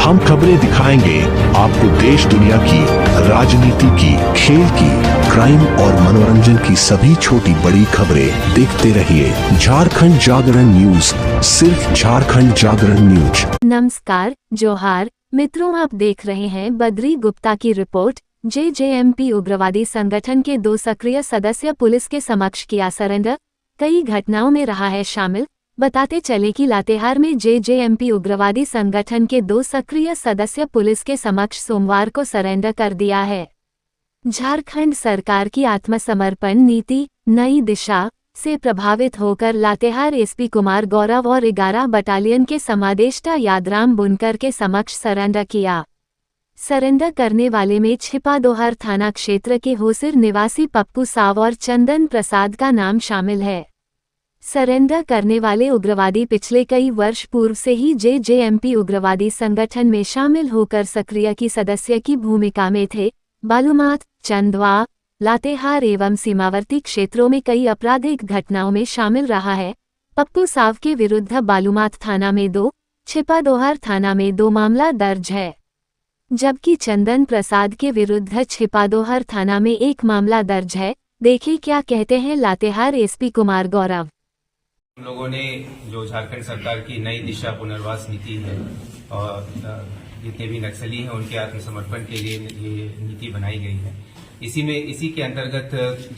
हम खबरें दिखाएंगे आपको देश दुनिया की, राजनीति की, खेल की, क्राइम और मनोरंजन की सभी छोटी बड़ी खबरें। देखते रहिए झारखंड जागरण न्यूज, सिर्फ झारखंड जागरण न्यूज। नमस्कार, जोहार मित्रों, आप देख रहे हैं बद्री गुप्ता की रिपोर्ट। जेजेएमपी उग्रवादी संगठन के 2 सक्रिय सदस्य पुलिस के समक्ष किया सरेंडर, कई घटनाओं में रहा है शामिल। बताते चले कि लातेहार में जेजेएमपी उग्रवादी संगठन के 2 सक्रिय सदस्य पुलिस के समक्ष सोमवार को सरेंडर कर दिया है। झारखंड सरकार की आत्मसमर्पण नीति नई दिशा से प्रभावित होकर लातेहार एसपी कुमार गौरव और 11 बटालियन के समादेष्टा यादराम बुनकर के समक्ष सरेंडर किया। सरेंडर करने वाले में छिपादोहर थाना क्षेत्र के होसिर निवासी पप्पू साव और चंदन प्रसाद का नाम शामिल है। सरेंडर करने वाले उग्रवादी पिछले कई वर्ष पूर्व से ही जेजेएमपी उग्रवादी संगठन में शामिल होकर सक्रिय की सदस्य की भूमिका में थे। बालूमाथ, चंदवा, लातेहार एवं सीमावर्ती क्षेत्रों में कई आपराधिक घटनाओं में शामिल रहा है। पप्पू साव के विरुद्ध बालूमाथ थाना में 2, छिपादोहर थाना में 2 मामला दर्ज है, जबकि चंदन प्रसाद के विरुद्ध छिपादोहर थाना में 1 मामला दर्ज है। देखिए क्या कहते हैं लातेहार एसपी कुमार गौरव। हम लोगों ने जो झारखंड सरकार की नई दिशा पुनर्वास नीति है और जितने भी नक्सली हैं उनके आत्मसमर्पण के लिए ये नीति बनाई गई है। इसी के अंतर्गत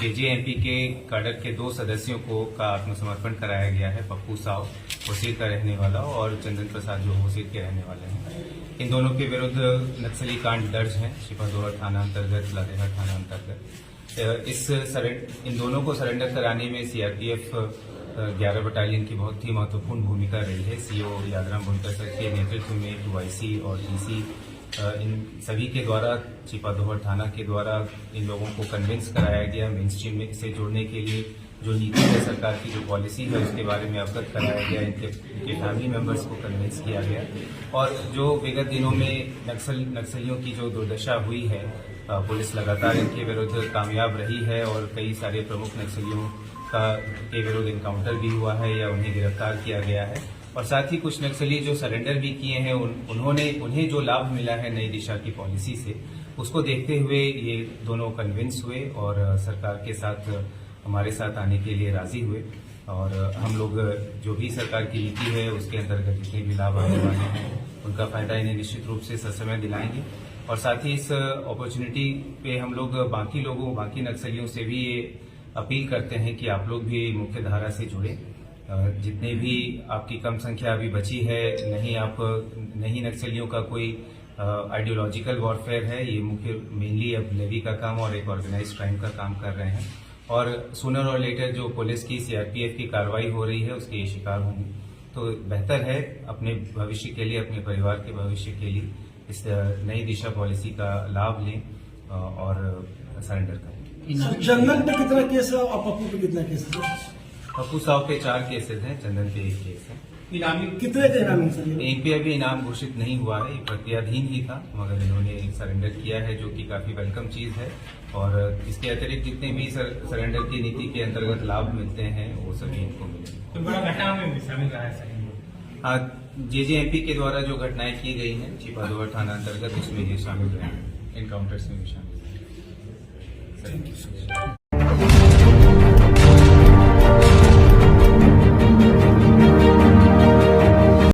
जेजेएमपी के कैडर के 2 सदस्यों का आत्मसमर्पण कराया गया है। पप्पू साव होसिर का रहने वाला और चंदन प्रसाद जो होसिर के रहने वाले हैं। इन दोनों के विरुद्ध नक्सली कांड दर्ज है छिपादोहर थाना अंतर्गत, लातेहार थाना अंतर्गत। इन दोनों को सरेंडर कराने में सीआरपीएफ 11 बटालियन की बहुत ही महत्वपूर्ण भूमिका रही है। सीओ यादराम बुनकर सर के नेतृत्व में 2IC और टीसी इन सभी के द्वारा छिपादोहर थाना के द्वारा इन लोगों को कन्विंस कराया गया। मेन स्ट्रीम में से जोड़ने के लिए जो नीति है, सरकार की जो पॉलिसी है, उसके बारे में अवगत कराया गया। इनके फैमिली मेंबर्स को कन्विंस किया गया। और जो विगत दिनों में नक्सलियों की जो दुर्दशा हुई है, पुलिस लगातार इनके विरुद्ध कामयाब रही है और कई सारे प्रमुख नक्सलियों के विरुद्ध इनकाउंटर भी हुआ है या उन्हें गिरफ्तार किया गया है। और साथ ही कुछ नक्सली जो सरेंडर भी किए हैं, उन्हें जो लाभ मिला है नई दिशा की पॉलिसी से, उसको देखते हुए ये दोनों कन्विंस हुए और सरकार के साथ हमारे साथ आने के लिए राजी हुए। और हम लोग जो भी सरकार की नीति है उसके अंतर्गत जितने भी लाभ आने वाले हैं उनका फायदा इन्हें निश्चित रूप से ससमय दिलाएंगे। और साथ ही इस अपॉर्चुनिटी पे हम लोग बाकी नक्सलियों से भी ये अपील करते हैं कि आप लोग भी मुख्य धारा से जुड़े। जितने भी आपकी कम संख्या अभी बची है, नहीं नक्सलियों का कोई आइडियोलॉजिकल वॉरफेयर है, ये मेनली अब लेवी का काम और एक ऑर्गेनाइज क्राइम का काम कर रहे हैं। और सूनर और लेटर जो पुलिस की सीआरपीएफ की कार्रवाई हो रही है उसके ये शिकार होंगे। तो बेहतर है अपने भविष्य के लिए, अपने परिवार के भविष्य के लिए इस नई दिशा पॉलिसी का लाभ लें और सरेंडर करें। चंदन पे कितना केस है और पप्पू पे कितना केस है? पप्पू साव पे 4 केसेस हैं, चंदन पे 1 केस है। इनामी कितने के इनामी सर? एक पे अभी इनाम घोषित नहीं हुआ है, प्रक्रियाधीन ही था, मगर इन्होंने सरेंडर किया है जो कि काफी वेलकम चीज है। और इसके अतिरिक्त जितने भी सरेंडर की नीति के अंतर्गत लाभ मिलते हैं वो सभी इनको मिलेंगे। तो बड़ा घटना में शामिल रहा है। हाँ, जेजेएमपी के द्वारा जो घटनाएं की गई हैं छिपादोहर थाना अंतर्गत, उसमें ये शामिल रहे, इनकाउंटर्स में भी शामिल है।